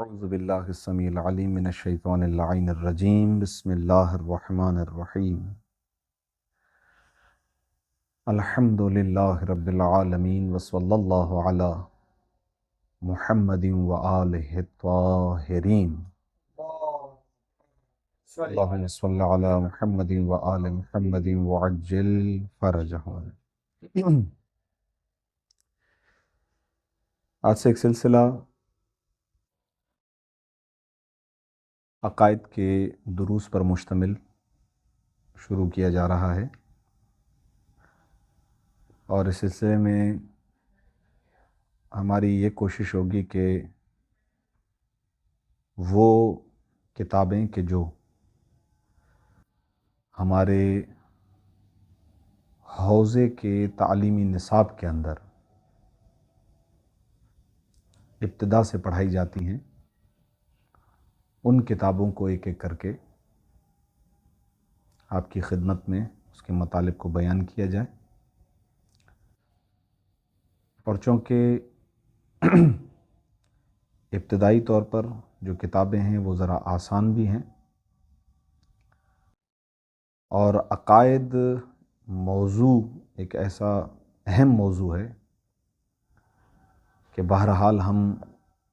اعوذ باللہ السمیع العلیم من الشیطان اللعین الرجیم بسم اللہ الرحمن الرحیم الحمد للہ رب العالمین وصلی اللہ علی محمد وآلہ الطاہرین اللہم صلی علی محمد وآل محمد وعجل فرجہم۔ آج سے ایک سلسلہ عقائد کے دروس پر مشتمل شروع کیا جا رہا ہے، اور اس سلسلے میں ہماری یہ کوشش ہوگی کہ وہ کتابیں کہ جو ہمارے حوزے کے تعلیمی نصاب کے اندر ابتدا سے پڑھائی جاتی ہیں، ان کتابوں کو ایک ایک کر کے آپ کی خدمت میں اس کے مطالب کو بیان کیا جائے۔ اور چونکہ ابتدائی طور پر جو کتابیں ہیں وہ ذرا آسان بھی ہیں، اور عقائد موضوع ایک ایسا اہم موضوع ہے کہ بہرحال ہم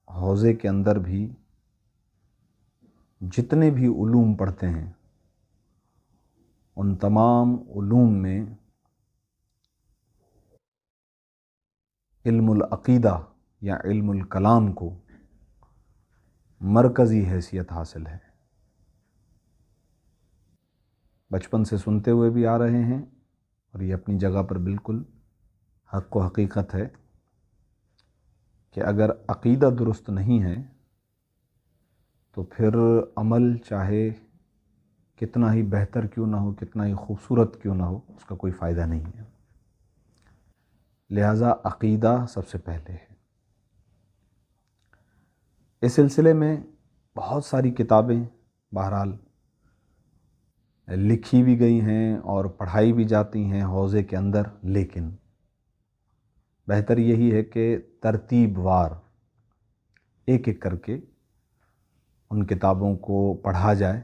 حوزے کے اندر بھی جتنے بھی علوم پڑھتے ہیں ان تمام علوم میں علم العقیدہ یا علم الکلام کو مرکزی حیثیت حاصل ہے۔ بچپن سے سنتے ہوئے بھی آ رہے ہیں، اور یہ اپنی جگہ پر بالکل حق و حقیقت ہے کہ اگر عقیدہ درست نہیں ہے تو پھر عمل چاہے کتنا ہی بہتر کیوں نہ ہو، کتنا ہی خوبصورت کیوں نہ ہو، اس کا کوئی فائدہ نہیں ہے۔ لہذا عقیدہ سب سے پہلے ہے۔ اس سلسلے میں بہت ساری کتابیں بہرحال لکھی بھی گئی ہیں اور پڑھائی بھی جاتی ہیں حوزے کے اندر، لیکن بہتر یہی ہے کہ ترتیب وار ایک ایک کر کے ان کتابوں کو پڑھا جائے،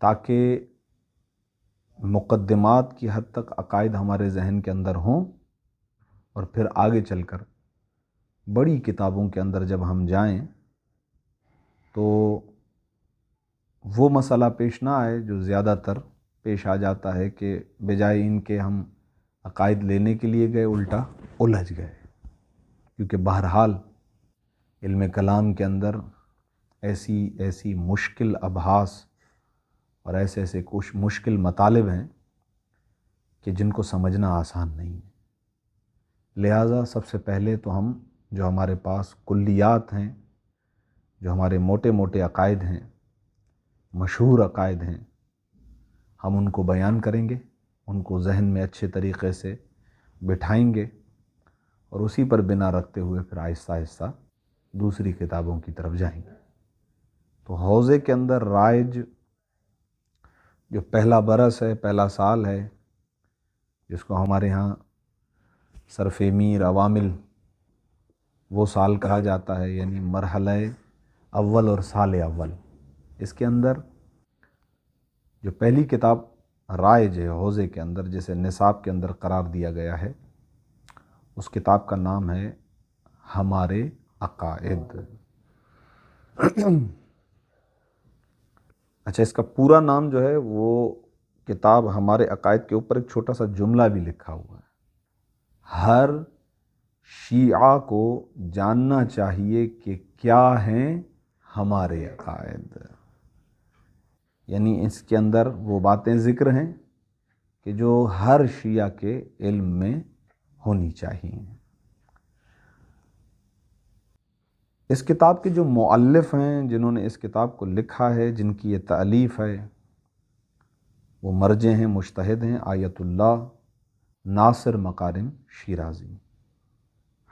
تاکہ مقدمات کی حد تک عقائد ہمارے ذہن کے اندر ہوں، اور پھر آگے چل کر بڑی کتابوں کے اندر جب ہم جائیں تو وہ مسئلہ پیش نہ آئے جو زیادہ تر پیش آ جاتا ہے کہ بجائے ان کے ہم عقائد لینے کے لیے گئے، الٹا الجھ گئے، کیونکہ بہرحال علم کلام کے اندر ایسی مشکل ابحاث اور ایسے کچھ مشکل مطالب ہیں کہ جن کو سمجھنا آسان نہیں ہے۔ لہٰذا سب سے پہلے تو ہم جو ہمارے پاس کلیات ہیں، جو ہمارے موٹے موٹے عقائد ہیں، مشہور عقائد ہیں، ہم ان کو بیان کریں گے، ان کو ذہن میں اچھے طریقے سے بٹھائیں گے، اور اسی پر بنا رکھتے ہوئے پھر آہستہ آہستہ دوسری کتابوں کی طرف جائیں گے۔ تو حوزے کے اندر رائج جو پہلا برس ہے، پہلا سال ہے، جس کو ہمارے ہاں صرف میر عوامل وہ سال کہا جاتا ہے، یعنی مرحلہ اول اور سال اول، اس کے اندر جو پہلی کتاب رائج ہے حوزے کے اندر، جسے نصاب کے اندر قرار دیا گیا ہے، اس کتاب کا نام ہے ہمارے عقائد۔ اچھا، اس کا پورا نام جو ہے وہ کتاب ہمارے عقائد کے اوپر ایک چھوٹا سا جملہ بھی لکھا ہوا ہے: ہر شیعہ کو جاننا چاہیے کہ کیا ہیں ہمارے عقائد۔ یعنی اس کے اندر وہ باتیں ذکر ہیں کہ جو ہر شیعہ کے علم میں ہونی چاہیے۔ اس کتاب کے جو مؤلف ہیں، جنہوں نے اس کتاب کو لکھا ہے، جن کی یہ تالیف ہے، وہ مرجع ہیں، مجتہد ہیں، آیت اللہ ناصر مکارم شیرازی۔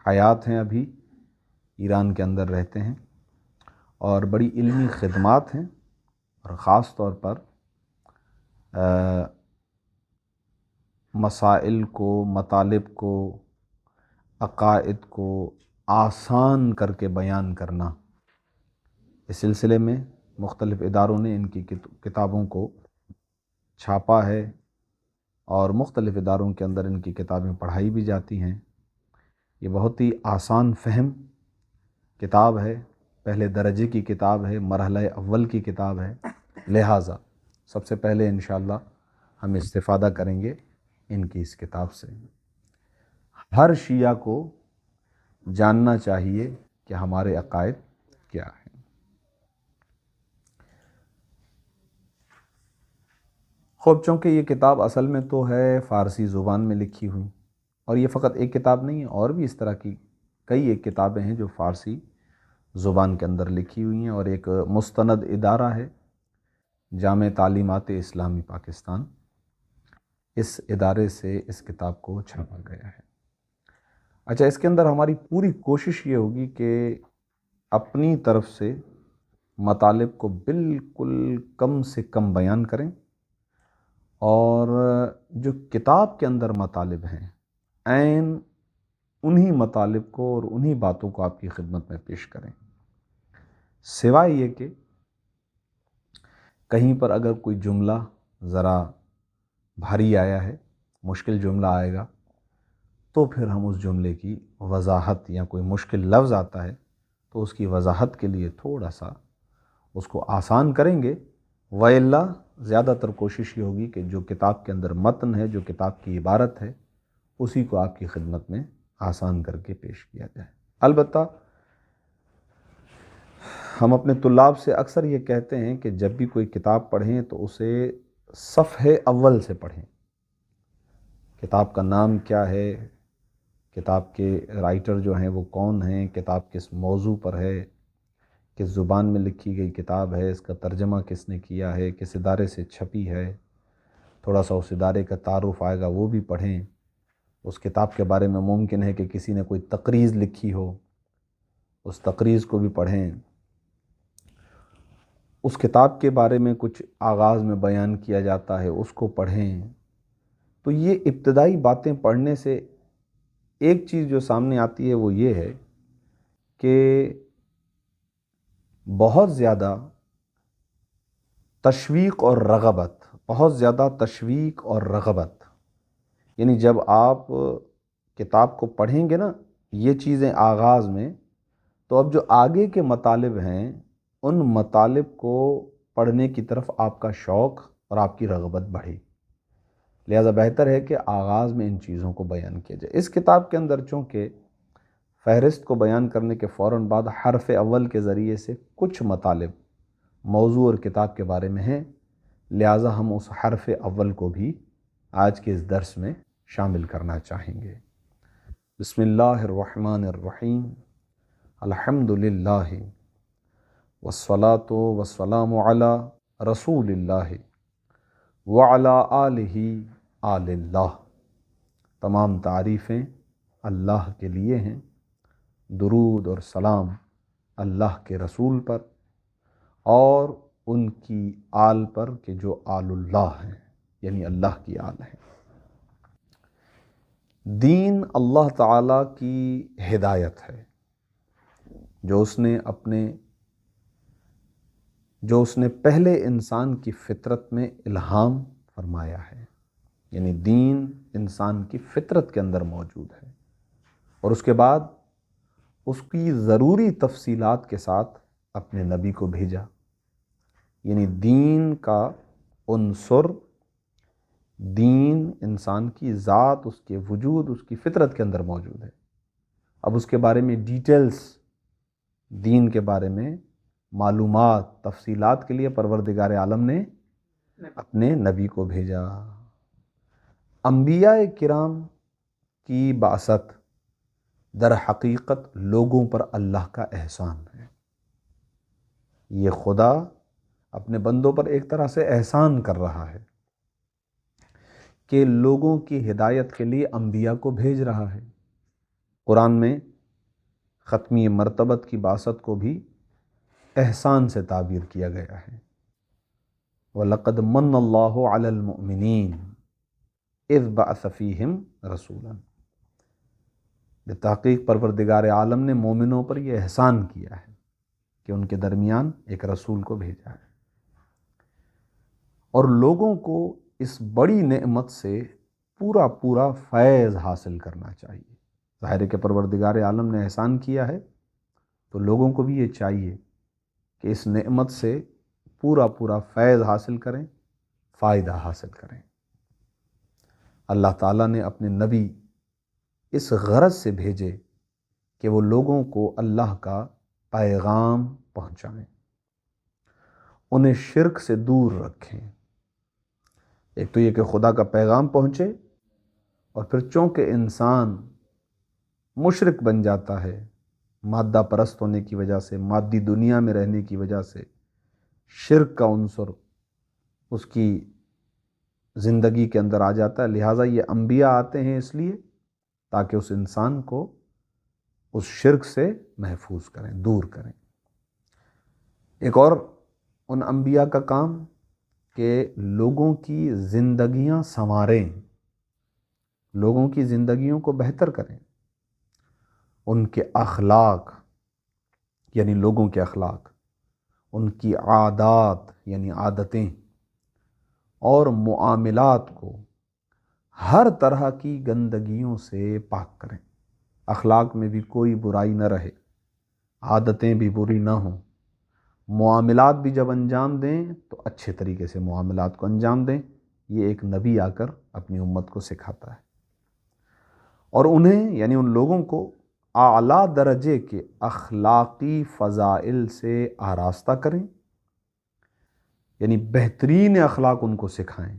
حیات ہیں، ابھی ایران کے اندر رہتے ہیں، اور بڑی علمی خدمات ہیں، اور خاص طور پر مسائل کو، مطالب کو، عقائد کو آسان کر کے بیان کرنا۔ اس سلسلے میں مختلف اداروں نے ان کی کتابوں کو چھاپا ہے اور مختلف اداروں کے اندر ان کی کتابیں پڑھائی بھی جاتی ہیں۔ یہ بہت ہی آسان فہم کتاب ہے، پہلے درجے کی کتاب ہے، مرحلہ اول کی کتاب ہے، لہٰذا سب سے پہلے انشاءاللہ ہم استفادہ کریں گے ان کی اس کتاب سے۔ ہر شیعہ کو جاننا چاہیے کہ ہمارے عقائد کیا ہیں۔ خوب چونکہ یہ کتاب اصل میں تو ہے فارسی زبان میں لکھی ہوئی، اور یہ فقط ایک کتاب نہیں ہے، اور بھی اس طرح کی کئی ایک کتابیں ہیں جو فارسی زبان کے اندر لکھی ہوئی ہیں، اور ایک مستند ادارہ ہے جامع تعلیمات اسلامی پاکستان، اس ادارے سے اس کتاب کو چھاپا گیا ہے۔ اچھا، اس کے اندر ہماری پوری کوشش یہ ہوگی کہ اپنی طرف سے مطالب کو بالکل کم سے کم بیان کریں، اور جو کتاب کے اندر مطالب ہیں عین انہی مطالب کو اور انہی باتوں کو آپ کی خدمت میں پیش کریں، سوائے یہ کہ کہیں پر اگر کوئی جملہ ذرا بھاری آیا ہے، مشکل جملہ آئے گا، تو پھر ہم اس جملے کی وضاحت، یا کوئی مشکل لفظ آتا ہے تو اس کی وضاحت کے لیے تھوڑا سا اس کو آسان کریں گے، وَإِلَّا زیادہ تر کوشش یہ ہوگی کہ جو کتاب کے اندر متن ہے، جو کتاب کی عبارت ہے، اسی کو آپ کی خدمت میں آسان کر کے پیش کیا جائے۔ البتہ ہم اپنے طلاب سے اکثر یہ کہتے ہیں کہ جب بھی کوئی کتاب پڑھیں تو اسے صفحے اول سے پڑھیں۔ کتاب کا نام کیا ہے، کتاب کے رائٹر جو ہیں وہ کون ہیں، کتاب کس موضوع پر ہے، کس زبان میں لکھی گئی کتاب ہے، اس کا ترجمہ کس نے کیا ہے، کس ادارے سے چھپی ہے، تھوڑا سا اس ادارے کا تعارف آئے گا وہ بھی پڑھیں۔ اس کتاب کے بارے میں ممکن ہے کہ کسی نے کوئی تقریض لکھی ہو، اس تقریض کو بھی پڑھیں۔ اس کتاب کے بارے میں کچھ آغاز میں بیان کیا جاتا ہے، اس کو پڑھیں۔ تو یہ ابتدائی باتیں پڑھنے سے ایک چیز جو سامنے آتی ہے وہ یہ ہے کہ بہت زیادہ تشویق اور رغبت، بہت زیادہ تشویق اور رغبت، یعنی جب آپ کتاب کو پڑھیں گے نا یہ چیزیں آغاز میں، تو اب جو آگے کے مطالب ہیں ان مطالب کو پڑھنے کی طرف آپ کا شوق اور آپ کی رغبت بڑھے، لہذا بہتر ہے کہ آغاز میں ان چیزوں کو بیان کیا جائے۔ اس کتاب کے اندر چونکہ فہرست کو بیان کرنے کے فوراً بعد حرف اول کے ذریعے سے کچھ مطالب موضوع اور کتاب کے بارے میں ہیں، لہٰذا ہم اس حرف اول کو بھی آج کے اس درس میں شامل کرنا چاہیں گے۔ بسم اللہ الرحمن الرحیم، الحمد للہ والصلاة والسلام علی رسول اللہ وعلی آلہ آل اللہ۔ تمام تعریفیں اللہ کے لیے ہیں، درود اور سلام اللہ کے رسول پر اور ان کی آل پر کہ جو آل اللہ ہیں، یعنی اللہ کی آل ہیں۔ دین اللہ تعالیٰ کی ہدایت ہے جو اس نے پہلے انسان کی فطرت میں الہام فرمایا ہے، یعنی دین انسان کی فطرت کے اندر موجود ہے، اور اس کے بعد اس کی ضروری تفصیلات کے ساتھ اپنے نبی کو بھیجا، یعنی دین کا عنصر، دین انسان کی ذات، اس کے وجود، اس کی فطرت کے اندر موجود ہے۔ اب اس کے بارے میں ڈیٹیلز، دین کے بارے میں معلومات، تفصیلات کے لیے پروردگار عالم نے اپنے نبی کو بھیجا۔ انبیاء کرام کی بعثت در حقیقت لوگوں پر اللہ کا احسان ہے۔ یہ خدا اپنے بندوں پر ایک طرح سے احسان کر رہا ہے کہ لوگوں کی ہدایت کے لیے انبیاء کو بھیج رہا ہے۔ قرآن میں ختمی مرتبت کی بعثت کو بھی احسان سے تعبیر کیا گیا ہے۔ وَلَقَدْ مَنَّ اللَّهُ عَلَى الْمُؤْمِنِينَ اِذْ بَعَثَ فِيهِمْ رَسُولًا۔ بتحقیق پروردگار عالم نے مومنوں پر یہ احسان کیا ہے کہ ان کے درمیان ایک رسول کو بھیجا ہے، اور لوگوں کو اس بڑی نعمت سے پورا پورا فیض حاصل کرنا چاہیے۔ ظاہر ہے کہ پروردگار عالم نے احسان کیا ہے تو لوگوں کو بھی یہ چاہیے کہ اس نعمت سے پورا پورا فیض حاصل کریں، فائدہ حاصل کریں۔ اللہ تعالیٰ نے اپنے نبی اس غرض سے بھیجے کہ وہ لوگوں کو اللہ کا پیغام پہنچائیں، انہیں شرک سے دور رکھیں۔ ایک تو یہ کہ خدا کا پیغام پہنچے، اور پھر چونکہ انسان مشرک بن جاتا ہے مادہ پرست ہونے کی وجہ سے، مادی دنیا میں رہنے کی وجہ سے، شرک کا عنصر اس کی زندگی کے اندر آ جاتا ہے، لہٰذا یہ انبیاء آتے ہیں اس لیے تاکہ اس انسان کو اس شرک سے محفوظ کریں، دور کریں۔ ایک اور ان انبیاء کا کام کہ لوگوں کی زندگیاں سنواریں، لوگوں کی زندگیوں کو بہتر کریں، ان کے اخلاق یعنی لوگوں کے اخلاق، ان کی عادات یعنی عادتیں اور معاملات کو ہر طرح کی گندگیوں سے پاک کریں۔ اخلاق میں بھی کوئی برائی نہ رہے، عادتیں بھی بری نہ ہوں، معاملات بھی جب انجام دیں تو اچھے طریقے سے معاملات کو انجام دیں۔ یہ ایک نبی آ کر اپنی امت کو سکھاتا ہے، اور انہیں یعنی ان لوگوں کو اعلیٰ درجے کے اخلاقی فضائل سے آراستہ کریں، یعنی بہترین اخلاق ان کو سکھائیں۔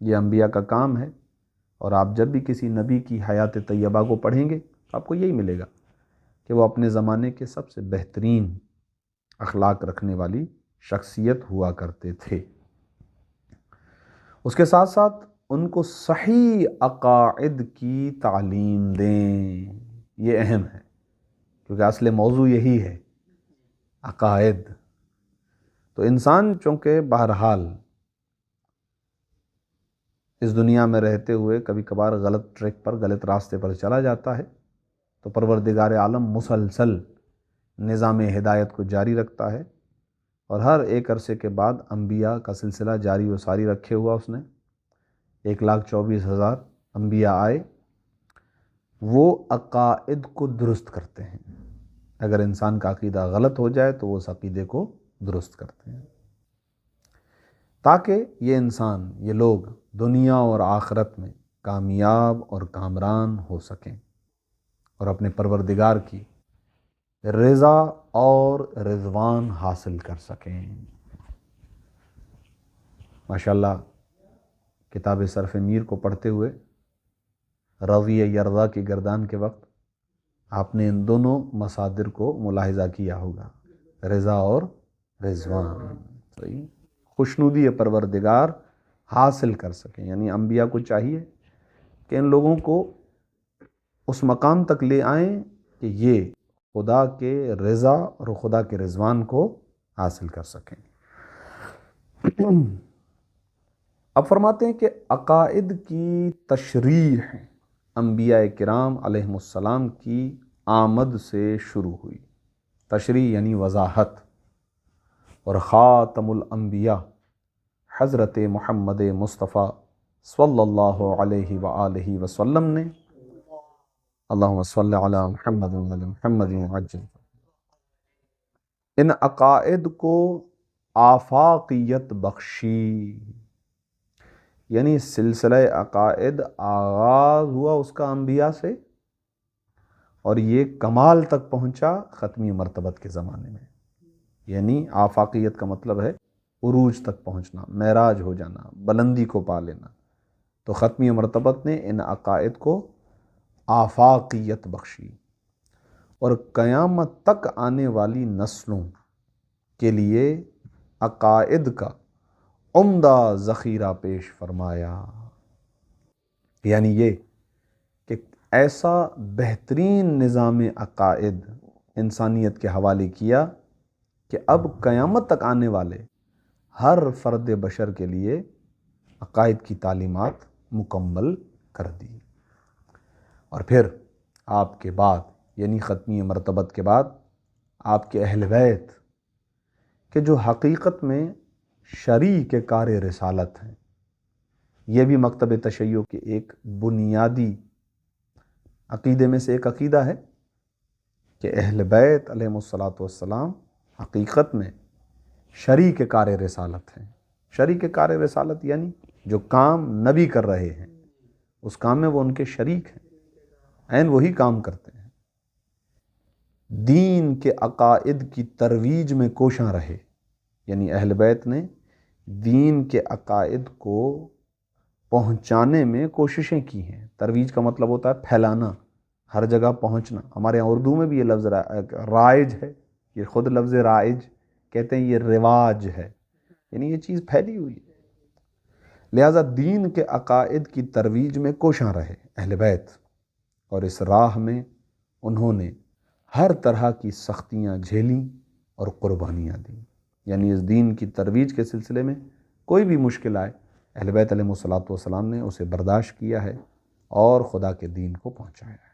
یہ انبیاء کا کام ہے، اور آپ جب بھی کسی نبی کی حیات طیبہ کو پڑھیں گے تو آپ کو یہی ملے گا کہ وہ اپنے زمانے کے سب سے بہترین اخلاق رکھنے والی شخصیت ہوا کرتے تھے۔ اس کے ساتھ ساتھ ان کو صحیح عقائد کی تعلیم دیں، یہ اہم ہے کیونکہ اصل موضوع یہی ہے، عقائد۔ تو انسان چونکہ بہرحال اس دنیا میں رہتے ہوئے کبھی کبھار غلط ٹریک پر، غلط راستے پر چلا جاتا ہے، تو پروردگار عالم مسلسل نظام ہدایت کو جاری رکھتا ہے، اور ہر ایک عرصے کے بعد انبیاء کا سلسلہ جاری و ساری رکھے ہوا اس نے۔ 1,24,000 انبیاء آئے، وہ عقائد کو درست کرتے ہیں۔ اگر انسان کا عقیدہ غلط ہو جائے تو وہ اس عقیدے کو درست کرتے ہیں، تاکہ یہ انسان، یہ لوگ دنیا اور آخرت میں کامیاب اور کامران ہو سکیں، اور اپنے پروردگار کی رضا اور رضوان حاصل کر سکیں۔ ماشاءاللہ کتاب صرف میر کو پڑھتے ہوئے روی یردا کی گردان کے وقت آپ نے ان دونوں مصادر کو ملاحظہ کیا ہوگا، رضا اور رضوان۔ صحیح، خوشنودی پروردگار حاصل کر سکیں، یعنی انبیاء کو چاہیے کہ ان لوگوں کو اس مقام تک لے آئیں کہ یہ خدا کے رضا اور خدا کے رضوان کو حاصل کر سکیں۔ اب فرماتے ہیں کہ عقائد کی تشریح انبیاء کرام علیہم السلام کی آمد سے شروع ہوئی۔ تشریح یعنی وضاحت، اور خاتم الانبیاء حضرت محمد مصطفیٰ صلی اللہ علیہ وآلہ وسلم نے، اللہم صلی علی محمد وعلی محمد وعجل، ان عقائد کو آفاقیت بخشی، یعنی سلسلہ عقائد آغاز ہوا اس کا انبیاء سے، اور یہ کمال تک پہنچا ختمی مرتبت کے زمانے میں۔ یعنی آفاقیت کا مطلب ہے عروج تک پہنچنا، معراج ہو جانا، بلندی کو پا لینا۔ تو ختمی مرتبت نے ان عقائد کو آفاقیت بخشی، اور قیامت تک آنے والی نسلوں کے لیے عقائد کا عمدہ ذخیرہ پیش فرمایا، یعنی یہ کہ ایسا بہترین نظام عقائد انسانیت کے حوالے کیا کہ اب قیامت تک آنے والے ہر فرد بشر کے لیے عقائد کی تعلیمات مکمل کر دی۔ اور پھر آپ کے بعد، یعنی ختمی مرتبت کے بعد آپ کے اہل بیت کہ جو حقیقت میں شریک کار رسالت ہیں۔ یہ بھی مکتب تشیع کے ایک بنیادی عقیدے میں سے ایک عقیدہ ہے کہ اہل بیت علیہم الصلاۃ والسلام حقیقت میں شریک کار رسالت ہیں۔ شریک کار رسالت یعنی جو کام نبی کر رہے ہیں اس کام میں وہ ان کے شریک ہیں، عین وہی کام کرتے ہیں۔ دین کے عقائد کی ترویج میں کوشاں رہے، یعنی اہل بیت نے دین کے عقائد کو پہنچانے میں کوششیں کی ہیں۔ ترویج کا مطلب ہوتا ہے پھیلانا، ہر جگہ پہنچنا۔ ہمارے یہاں اردو میں بھی یہ لفظ رائج ہے، یہ خود لفظ رائج کہتے ہیں، یہ رواج ہے، یعنی یہ چیز پھیلی ہوئی ہے۔ لہٰذا دین کے عقائد کی ترویج میں کوشاں رہے اہل بیت، اور اس راہ میں انہوں نے ہر طرح کی سختیاں جھیلیں اور قربانیاں دیں، یعنی اس دین کی ترویج کے سلسلے میں کوئی بھی مشکل آئے اہل بیت علیہ الصلوۃ والسلام نے اسے برداشت کیا ہے اور خدا کے دین کو پہنچایا ہے۔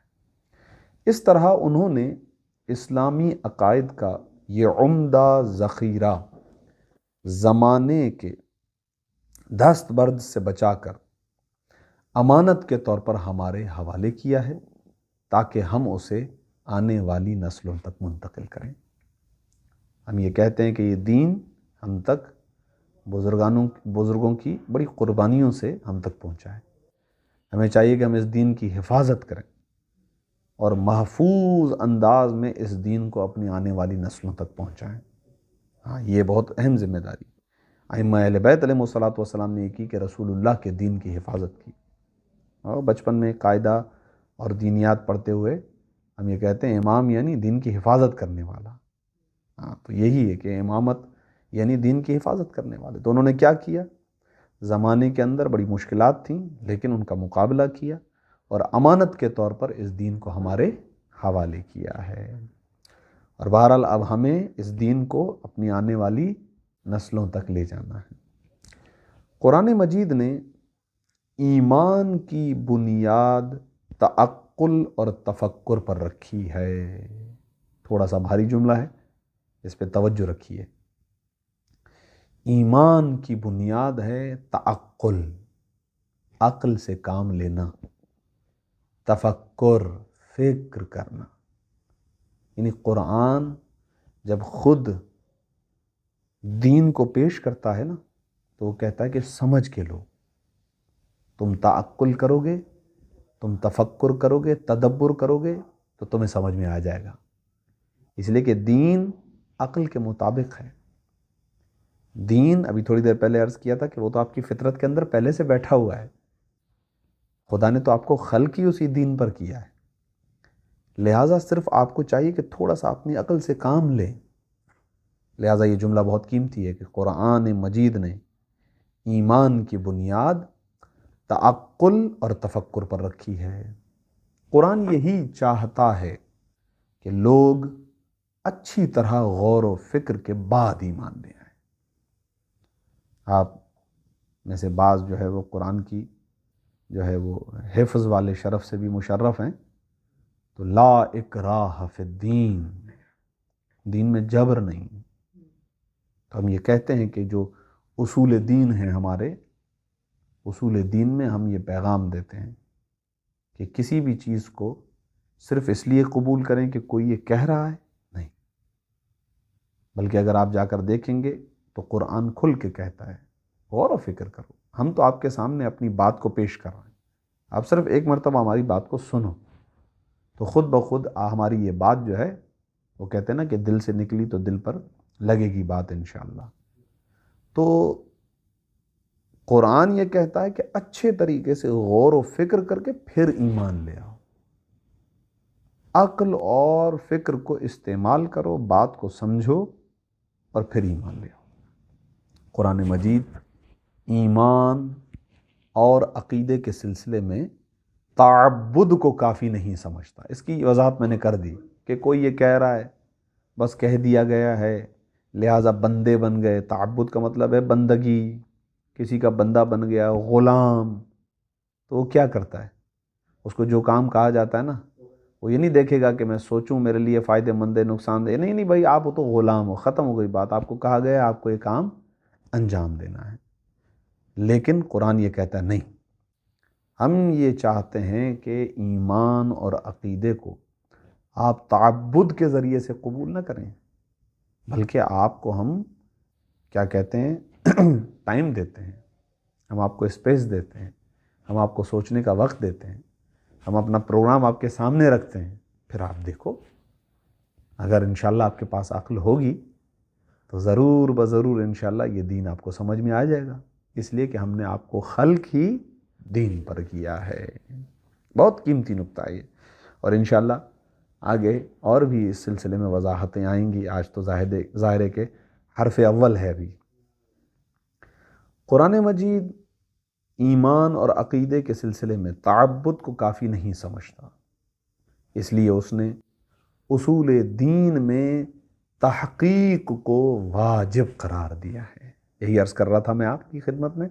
اس طرح انہوں نے اسلامی عقائد کا یہ عمدہ ذخیرہ زمانے کے دست برد سے بچا کر امانت کے طور پر ہمارے حوالے کیا ہے تاکہ ہم اسے آنے والی نسلوں تک منتقل کریں۔ ہم یہ کہتے ہیں کہ یہ دین ہم تک بزرگوں کی بڑی قربانیوں سے ہم تک پہنچا ہے۔ ہمیں چاہیے کہ ہم اس دین کی حفاظت کریں اور محفوظ انداز میں اس دین کو اپنی آنے والی نسلوں تک پہنچائیں۔ ہاں، یہ بہت اہم ذمہ داری ائمہ اہل بیت علیہ الصلوۃ والسلام نے یہ کی کہ رسول اللہ کے دین کی حفاظت کی۔ اور بچپن میں قاعدہ اور دینیات پڑھتے ہوئے ہم یہ کہتے ہیں امام یعنی دین کی حفاظت کرنے والا۔ ہاں، تو یہی ہے کہ امامت یعنی دین کی حفاظت کرنے والے۔ تو انہوں نے کیا کیا؟ زمانے کے اندر بڑی مشکلات تھیں لیکن ان کا مقابلہ کیا اور امانت کے طور پر اس دین کو ہمارے حوالے کیا ہے۔ اور بہرحال اب ہمیں اس دین کو اپنی آنے والی نسلوں تک لے جانا ہے۔ قرآن مجید نے ایمان کی بنیاد تعقل اور تفکر پر رکھی ہے۔ تھوڑا سا بھاری جملہ ہے، اس پہ توجہ رکھیے۔ ایمان کی بنیاد ہے تعقل، عقل سے کام لینا، تفکر، فکر کرنا۔ یعنی قرآن جب خود دین کو پیش کرتا ہے نا تو وہ کہتا ہے کہ سمجھ کے لو، تم تعقل کرو گے، تم تفکر کرو گے، تدبر کرو گے تو تمہیں سمجھ میں آ جائے گا۔ اس لیے کہ دین عقل کے مطابق ہے۔ دین ابھی تھوڑی دیر پہلے عرض کیا تھا کہ وہ تو آپ کی فطرت کے اندر پہلے سے بیٹھا ہوا ہے، خدا نے تو آپ کو خلق ہی اسی دین پر کیا ہے۔ لہٰذا صرف آپ کو چاہیے کہ تھوڑا سا اپنی عقل سے کام لیں۔ لہٰذا یہ جملہ بہت قیمتی ہے کہ قرآن مجید نے ایمان کی بنیاد تعقل اور تفکر پر رکھی ہے۔ قرآن یہی چاہتا ہے کہ لوگ اچھی طرح غور و فکر کے بعد ایمان لے آئیں۔ آپ میں سے بعض جو ہے وہ قرآن کی جو ہے وہ حفظ والے شرف سے بھی مشرف ہیں، تو لا اکراہ فی الدین، دین میں جبر نہیں۔ تو ہم یہ کہتے ہیں کہ جو اصول دین ہیں ہمارے، اصول دین میں ہم یہ پیغام دیتے ہیں کہ کسی بھی چیز کو صرف اس لیے قبول کریں کہ کوئی یہ کہہ رہا ہے، نہیں، بلکہ اگر آپ جا کر دیکھیں گے تو قرآن کھل کے کہتا ہے غور و فکر کرو۔ ہم تو آپ کے سامنے اپنی بات کو پیش کر رہے ہیں، آپ صرف ایک مرتبہ ہماری بات کو سنو تو خود بخود ہماری یہ بات جو ہے وہ کہتے ہیں نا کہ دل سے نکلی تو دل پر لگے گی بات انشاءاللہ۔ تو قرآن یہ کہتا ہے کہ اچھے طریقے سے غور و فکر کر کے پھر ایمان لے آؤ، عقل اور فکر کو استعمال کرو، بات کو سمجھو اور پھر ایمان لے آؤ۔ قرآن مجید ایمان اور عقیدے کے سلسلے میں تعبد کو کافی نہیں سمجھتا۔ اس کی وضاحت میں نے کر دی کہ کوئی یہ کہہ رہا ہے، بس کہہ دیا گیا ہے لہٰذا بندے بن گئے۔ تعبد کا مطلب ہے بندگی، کسی کا بندہ بن گیا، غلام۔ تو وہ کیا کرتا ہے؟ اس کو جو کام کہا جاتا ہے نا وہ یہ نہیں دیکھے گا کہ میں سوچوں میرے لیے فائدہ مند ہے نقصان دہ، نہیں بھائی، آپ تو غلام ہو، ختم ہو گئی بات، آپ کو کہا گیا آپ کو یہ کام انجام دینا ہے۔ لیکن قرآن یہ کہتا ہے نہیں، ہم یہ چاہتے ہیں کہ ایمان اور عقیدے کو آپ تعبد کے ذریعے سے قبول نہ کریں، بلکہ آپ کو ہم کیا کہتے ہیں ٹائم دیتے ہیں، ہم آپ کو اسپیس دیتے ہیں، ہم آپ کو سوچنے کا وقت دیتے ہیں، ہم اپنا پروگرام آپ کے سامنے رکھتے ہیں، پھر آپ دیکھو اگر انشاءاللہ آپ کے پاس عقل ہوگی تو ضرور بضرور انشاءاللہ یہ دین آپ کو سمجھ میں آ جائے گا، اس لیے کہ ہم نے آپ کو خلق ہی دین پر کیا ہے۔ بہت قیمتی نکتہ ہے یہ، اور انشاءاللہ آگے اور بھی اس سلسلے میں وضاحتیں آئیں گی۔ آج تو ظاہر ہے کہ حرف اول ہے ابھی۔ قرآن مجید ایمان اور عقیدے کے سلسلے میں تعبد کو کافی نہیں سمجھتا، اس لیے اس نے اصول دین میں تحقیق کو واجب قرار دیا ہے۔ یہی عرض کر رہا تھا میں آپ کی خدمت میں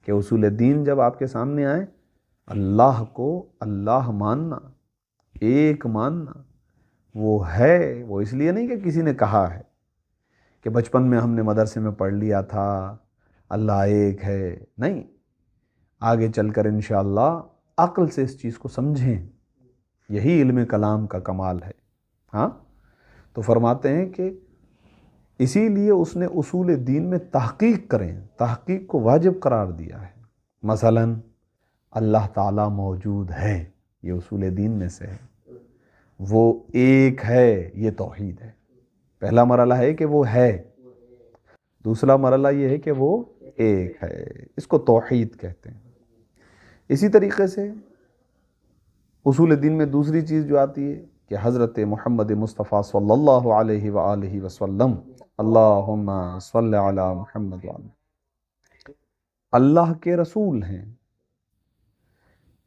کہ اصول دین جب آپ کے سامنے آئے، اللہ کو اللہ ماننا، ایک ماننا، وہ ہے، وہ اس لیے نہیں کہ کسی نے کہا ہے، کہ بچپن میں ہم نے مدرسے میں پڑھ لیا تھا اللہ ایک ہے، نہیں، آگے چل کر انشاءاللہ عقل سے اس چیز کو سمجھیں، یہی علم کلام کا کمال ہے۔ ہاں، تو فرماتے ہیں کہ اسی لیے اس نے اصول دین میں تحقیق کریں، تحقیق کو واجب قرار دیا ہے۔ مثلا اللہ تعالیٰ موجود ہے، یہ اصول دین میں سے ہے، وہ ایک ہے، یہ توحید ہے۔ پہلا مرحلہ ہے کہ وہ ہے، دوسرا مرحلہ یہ ہے کہ وہ ایک ہے، اس کو توحید کہتے ہیں۔ اسی طریقے سے اصول دین میں دوسری چیز جو آتی ہے کہ حضرت محمد مصطفیٰ صلی اللہ علیہ وآلہ وسلم، اللہم صلی علی محمد وآلہ، اللہ کے رسول ہیں۔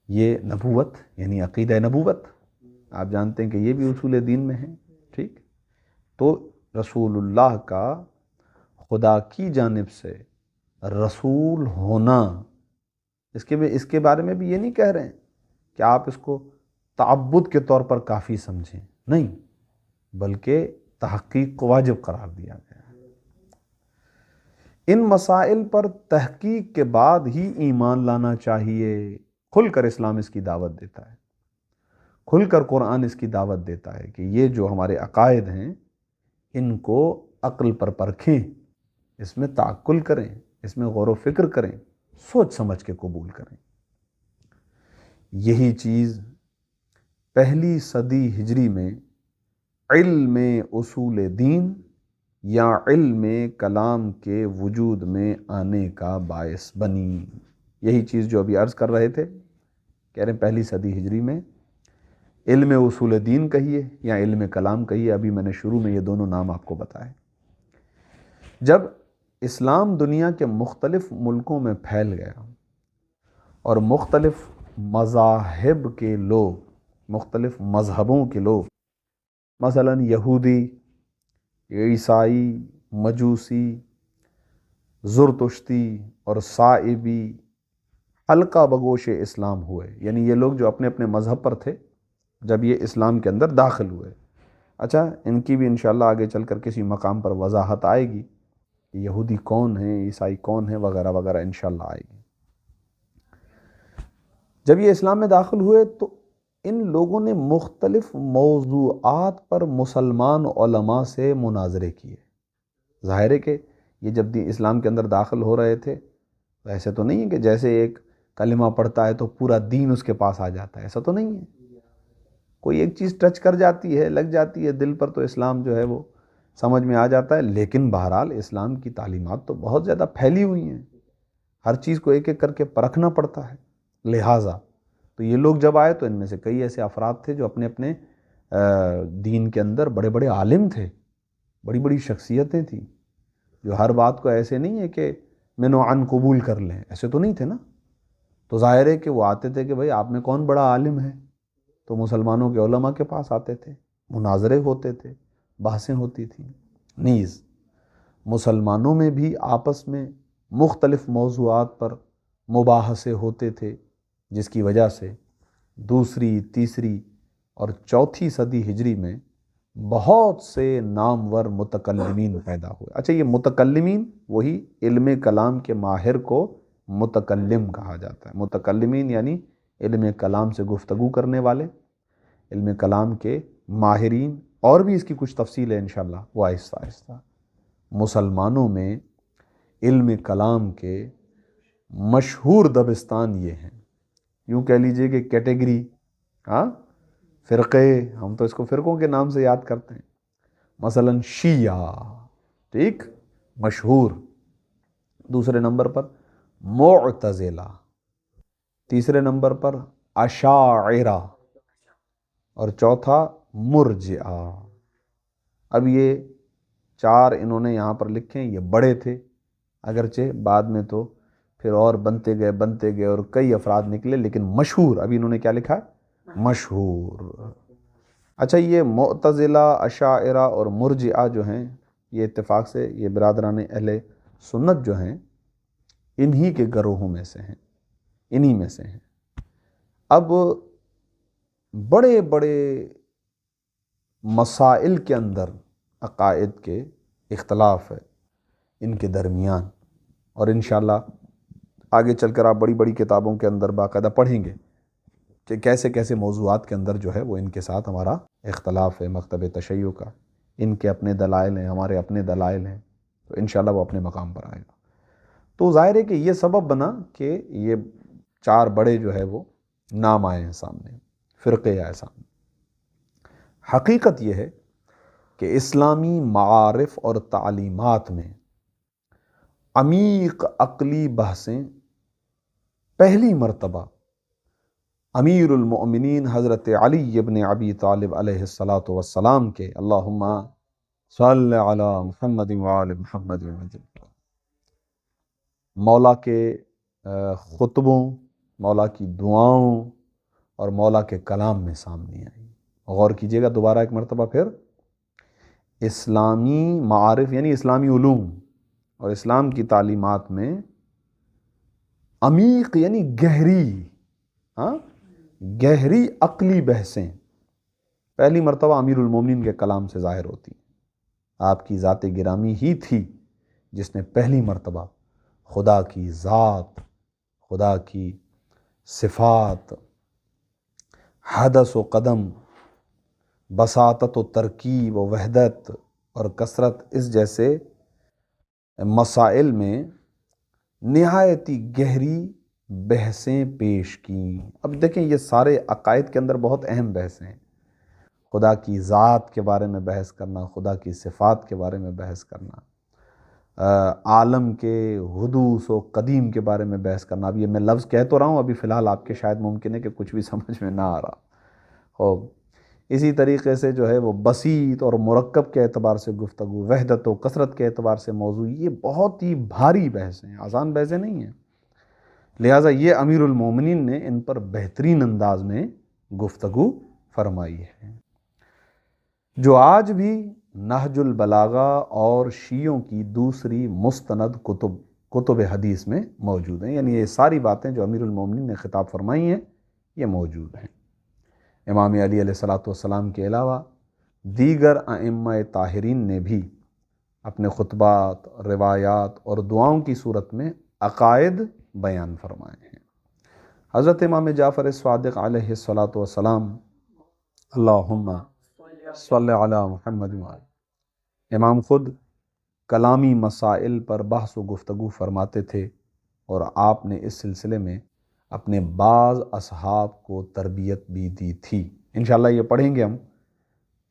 یہ نبوت یعنی عقیدہ نبوت، آپ جانتے ہیں کہ یہ بھی اصول دین میں ہے، ٹھیک؟ تو رسول اللہ کا خدا کی جانب سے رسول ہونا، اس کے بارے میں بھی یہ نہیں کہہ رہے ہیں کہ آپ اس کو تعبد کے طور پر کافی سمجھیں، نہیں، بلکہ تحقیق کو واجب قرار دیا گیا ہے۔ ان مسائل پر تحقیق کے بعد ہی ایمان لانا چاہیے۔ کھل کر اسلام اس کی دعوت دیتا ہے، کھل کر قرآن اس کی دعوت دیتا ہے کہ یہ جو ہمارے عقائد ہیں ان کو عقل پر پرکھیں، اس میں تعقل کریں، اس میں غور و فکر کریں، سوچ سمجھ کے قبول کریں۔ یہی چیز پہلی صدی ہجری میں علم اصول دین یا علم کلام کے وجود میں آنے کا باعث بنی۔ یہی چیز جو ابھی عرض کر رہے تھے، کہہ رہے ہیں پہلی صدی ہجری میں علم اصول دین کہیے یا علم کلام کہیے، ابھی میں نے شروع میں یہ دونوں نام آپ کو بتائے۔ جب اسلام دنیا کے مختلف ملکوں میں پھیل گیا اور مختلف مذاہب کے لوگ، مختلف مذہبوں کے لوگ، مثلا یہودی، عیسائی، مجوسی، زرتشتی اور صائبی حلقہ بگوش اسلام ہوئے، یعنی یہ لوگ جو اپنے اپنے مذہب پر تھے جب یہ اسلام کے اندر داخل ہوئے۔ اچھا، ان کی بھی انشاءاللہ آگے چل کر کسی مقام پر وضاحت آئے گی کہ یہودی کون ہیں، عیسائی کون ہیں، وغیرہ وغیرہ انشاءاللہ آئے گی۔ جب یہ اسلام میں داخل ہوئے تو ان لوگوں نے مختلف موضوعات پر مسلمان علماء سے مناظرے کیے۔ ظاہر ہے کہ یہ جب اسلام کے اندر داخل ہو رہے تھے تو ایسے تو نہیں ہے کہ جیسے ایک کلمہ پڑھتا ہے تو پورا دین اس کے پاس آ جاتا ہے، ایسا تو نہیں ہے۔ کوئی ایک چیز ٹچ کر جاتی ہے، لگ جاتی ہے دل پر، تو اسلام جو ہے وہ سمجھ میں آ جاتا ہے۔ لیکن بہرحال اسلام کی تعلیمات تو بہت زیادہ پھیلی ہوئی ہیں، ہر چیز کو ایک ایک کر کے پرکھنا پڑتا ہے۔ لہٰذا تو یہ لوگ جب آئے تو ان میں سے کئی ایسے افراد تھے جو اپنے اپنے دین کے اندر بڑے بڑے عالم تھے، بڑی بڑی شخصیتیں تھیں، جو ہر بات کو ایسے نہیں ہے کہ من و عن قبول کر لیں، ایسے تو نہیں تھے نا۔ تو ظاہر ہے کہ وہ آتے تھے کہ بھائی آپ میں کون بڑا عالم ہے، تو مسلمانوں کے علماء کے پاس آتے تھے، مناظرے ہوتے تھے، بحثیں ہوتی تھیں۔ نیز مسلمانوں میں بھی آپس میں مختلف موضوعات پر مباحثے ہوتے تھے، جس کی وجہ سے دوسری، تیسری اور 4 صدی ہجری میں بہت سے نامور متکلمین پیدا ہوئے۔ اچھا، یہ متکلمین وہی علم کلام کے ماہر کو متکلم کہا جاتا ہے۔ متکلمین یعنی علم کلام سے گفتگو کرنے والے، علم کلام کے ماہرین، اور بھی اس کی کچھ تفصیل ہے انشاءاللہ وہ آہستہ آہستہ۔ مسلمانوں میں علم کلام کے مشہور دبستان یہ ہیں، یوں کہہ لیجئے کہ کیٹیگری، فرقے، ہم تو اس کو فرقوں کے نام سے یاد کرتے ہیں۔ مثلا شیعہ، ٹھیک، مشہور۔ دوسرے نمبر پر معتزلہ، تیسرے نمبر پر اشاعرہ، اور چوتھا مرجئہ۔ اب یہ 4 انہوں نے یہاں پر لکھے ہیں، یہ بڑے تھے، اگرچہ بعد میں تو پھر اور بنتے گئے اور کئی افراد نکلے، لیکن مشہور ابھی انہوں نے کیا لکھا ہے؟ مشہور۔ اچھا، یہ معتزلہ، اشاعرہ اور مرجئہ جو ہیں، یہ اتفاق سے یہ برادران اہل سنت جو ہیں، انہی کے گروہوں میں سے ہیں، انہی میں سے ہیں۔ اب بڑے بڑے مسائل کے اندر عقائد کے اختلاف ہے ان کے درمیان، اور انشاءاللہ آگے چل کر آپ بڑی بڑی کتابوں کے اندر باقاعدہ پڑھیں گے کہ کیسے کیسے موضوعات کے اندر جو ہے وہ ان کے ساتھ ہمارا اختلاف ہے مکتب تشیع کا۔ ان کے اپنے دلائل ہیں، ہمارے اپنے دلائل ہیں، تو انشاءاللہ وہ اپنے مقام پر آئے گا۔ تو ظاہر ہے کہ یہ سبب بنا کہ یہ 4 بڑے جو ہے وہ نام آئے ہیں سامنے، فرقے آئے سامنے۔ حقیقت یہ ہے کہ اسلامی معارف اور تعلیمات میں عمیق عقلی بحثیں پہلی مرتبہ امیر المؤمنین حضرت علی ابن ابی طالب علیہ السلام کے، اللہم صل علی محمد وآل محمد، مولا کے خطبوں، مولا کی دعاؤں اور مولا کے کلام میں سامنے آئی۔ غور کیجئے گا دوبارہ ایک مرتبہ پھر، اسلامی معارف یعنی اسلامی علوم اور اسلام کی تعلیمات میں عمیق یعنی گہری عقلی بحثیں پہلی مرتبہ امیر المومنین کے کلام سے ظاہر ہوتی ہیں۔ آپ کی ذات گرامی ہی تھی جس نے پہلی مرتبہ خدا کی ذات، خدا کی صفات، حدث و قدم، بساطت و ترکیب و وحدت اور کثرت، اس جیسے مسائل میں نہایتی گہری بحثیں پیش کیں۔ اب دیکھیں، یہ سارے عقائد کے اندر بہت اہم بحثیں ہیں۔ خدا کی ذات کے بارے میں بحث کرنا، خدا کی صفات کے بارے میں بحث کرنا، عالم کے حدوث و قدیم کے بارے میں بحث کرنا۔ اب یہ میں لفظ کہہ تو رہا ہوں، ابھی فی الحال آپ کے شاید ممکن ہے کہ کچھ بھی سمجھ میں نہ آ رہا ہو۔ اسی طریقے سے جو ہے وہ بسیط اور مرکب کے اعتبار سے گفتگو، وحدت و کثرت کے اعتبار سے موضوع، یہ بہت ہی بھاری بحث ہیں، آسان بحثیں نہیں ہیں۔ لہٰذا یہ امیر المومنین نے ان پر بہترین انداز میں گفتگو فرمائی ہے، جو آج بھی نہج البلاغہ اور شیعوں کی دوسری مستند کتب حدیث میں موجود ہیں۔ یعنی یہ ساری باتیں جو امیر المومنین نے خطاب فرمائی ہیں یہ موجود ہیں۔ امام علی علیہ السلام کے علاوہ دیگر ائمہ طاہرین نے بھی اپنے خطبات، روایات اور دعاؤں کی صورت میں عقائد بیان فرمائے ہیں۔ حضرت امام جعفر صادق علیہ السلام، اللہم صلی علی محمد وآلہ، امام خود کلامی مسائل پر بحث و گفتگو فرماتے تھے، اور آپ نے اس سلسلے میں اپنے بعض اصحاب کو تربیت بھی دی تھی۔ انشاءاللہ یہ پڑھیں گے ہم،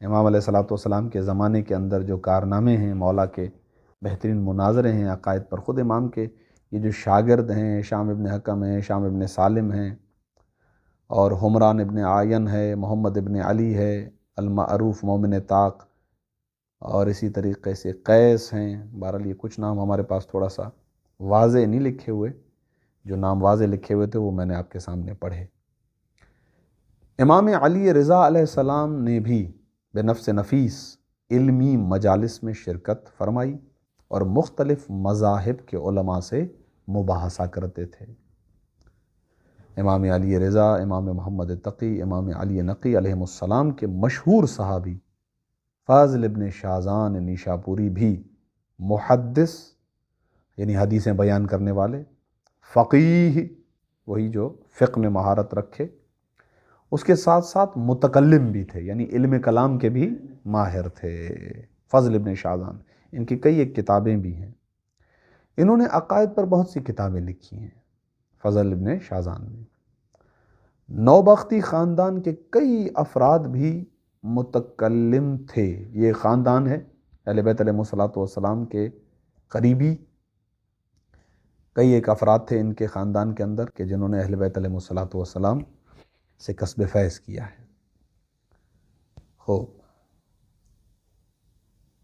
امام علیہ السلام کے زمانے کے اندر جو کارنامے ہیں، مولا کے بہترین مناظرے ہیں عقائد پر۔ خود امام کے یہ جو شاگرد ہیں، شام ابن حکم ہیں، شام ابن سالم ہیں، اور حمران ابن عاین ہے، محمد ابن علی ہے المعروف مومن طاق، اور اسی طریقے سے قیس ہیں۔ بہرحال یہ کچھ نام ہمارے پاس تھوڑا سا واضح نہیں لکھے ہوئے، جو نام واضح لکھے ہوئے تھے وہ میں نے آپ کے سامنے پڑھے۔ امام علی رضا علیہ السلام نے بھی بنفس نفیس علمی مجالس میں شرکت فرمائی اور مختلف مذاہب کے علماء سے مباحثہ کرتے تھے۔ امام علی رضا، امام محمد تقی، امام علی نقی علیہم السلام کے مشہور صحابی فاضل ابن شاذان نیشاپوری بھی محدث یعنی حدیثیں بیان کرنے والے، فقیہ وہی جو فقہ میں مہارت رکھے، اس کے ساتھ ساتھ متکلم بھی تھے، یعنی علم کلام کے بھی ماہر تھے۔ فضل ابن شاذان، ان کی کئی ایک کتابیں بھی ہیں، انہوں نے عقائد پر بہت سی کتابیں لکھی ہیں۔ فضل ابن شاذان نے نوبختی خاندان کے کئی افراد بھی متکلم تھے۔ یہ خاندان ہے اہل بیت علیہ الصلوۃ والسلام کے قریبی، کئی ایک افراد تھے ان کے خاندان کے اندر کہ جنہوں نے اہل بیت علیہ الصلوۃ والسلام سے کسب فیض کیا ہے۔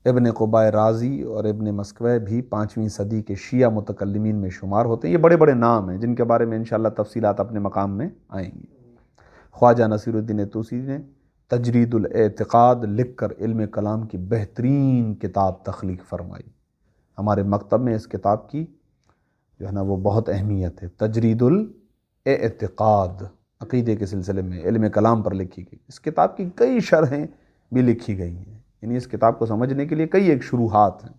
ابن قبائے رازی اور ابن مسکوہ بھی 5ویں صدی کے شیعہ متکلمین میں شمار ہوتے ہیں۔ یہ بڑے بڑے نام ہیں جن کے بارے میں انشاءاللہ تفصیلات اپنے مقام میں آئیں گی۔ خواجہ نصیر الدین طوسی نے تجرید الاعتقاد لکھ کر علم کلام کی بہترین کتاب تخلیق فرمائی۔ ہمارے مکتب میں اس کتاب کی جو ہے نا وہ بہت اہمیت ہے۔ تجرید الاعتقاد، عقیدے کے سلسلے میں علم کلام پر لکھی گئی۔ اس کتاب کی کئی شرحیں بھی لکھی گئی ہیں، یعنی اس کتاب کو سمجھنے کے لیے کئی ایک شروحات ہیں۔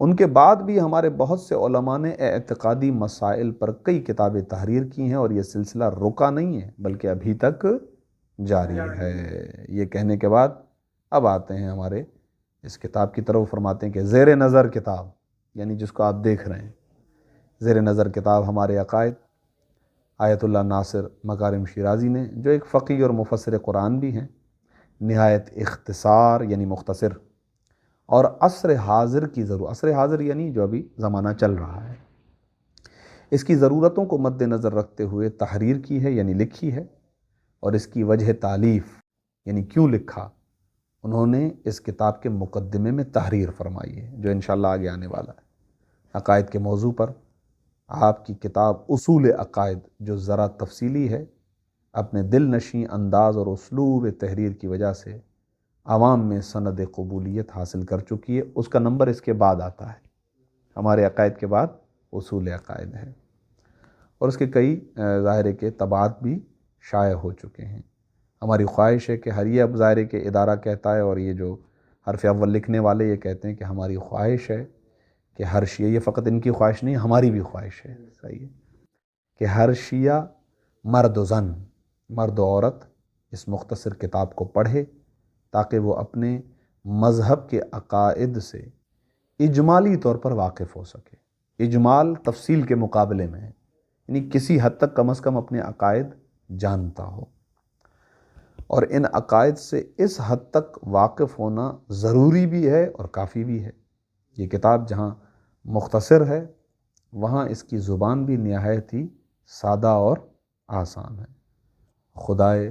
ان کے بعد بھی ہمارے بہت سے علماء نے اعتقادی مسائل پر کئی کتابیں تحریر کی ہیں، اور یہ سلسلہ رکا نہیں ہے بلکہ ابھی تک جاری ہے۔ یہ کہنے کے بعد اب آتے ہیں ہمارے اس کتاب کی طرف، فرماتے ہیں کہ زیر نظر کتاب، یعنی جس کو آپ دیکھ رہے ہیں، زیر نظر کتاب ہمارے عقائد، آیت اللہ ناصر مکارم شیرازی نے، جو ایک فقیہ اور مفسر قرآن بھی ہیں، نہایت اختصار یعنی مختصر، اور عصر حاضر کی عصر حاضر یعنی جو ابھی زمانہ چل رہا ہے، اس کی ضرورتوں کو مد نظر رکھتے ہوئے تحریر کی ہے یعنی لکھی ہے۔ اور اس کی وجہ تالیف یعنی کیوں لکھا، انہوں نے اس کتاب کے مقدمے میں تحریر فرمائی ہے، جو انشاءاللہ آگے آنے والا ہے۔ عقائد کے موضوع پر آپ کی کتاب اصول عقائد جو ذرا تفصیلی ہے، اپنے دل نشیں انداز اور اسلوب تحریر کی وجہ سے عوام میں سند قبولیت حاصل کر چکی ہے۔ اس کا نمبر اس کے بعد آتا ہے، ہمارے عقائد کے بعد اصول عقائد ہے، اور اس کے کئی ظاہرے کے طبعات بھی شائع ہو چکے ہیں۔ ہماری خواہش ہے کہ ہر یہ اب ظاہرے کے ادارہ کہتا ہے، اور یہ جو حرف اول لکھنے والے یہ کہتے ہیں کہ ہماری خواہش ہے کہ ہر شیعہ، یہ فقط ان کی خواہش نہیں، ہماری بھی خواہش ہے، صحیح ہے، کہ ہر شیعہ مرد و زن، مرد و عورت اس مختصر کتاب کو پڑھے، تاکہ وہ اپنے مذہب کے عقائد سے اجمالی طور پر واقف ہو سکے۔ اجمال تفصیل کے مقابلے میں ہے، یعنی کسی حد تک کم از کم اپنے عقائد جانتا ہو، اور ان عقائد سے اس حد تک واقف ہونا ضروری بھی ہے اور کافی بھی ہے۔ یہ کتاب جہاں مختصر ہے، وہاں اس کی زبان بھی نہایت ہی سادہ اور آسان ہے۔ خدائے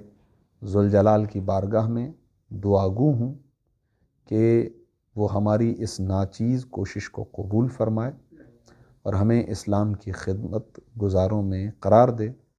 ذوالجلال کی بارگاہ میں دعا گو ہوں کہ وہ ہماری اس ناچیز کوشش کو قبول فرمائے اور ہمیں اسلام کی خدمت گزاروں میں قرار دے،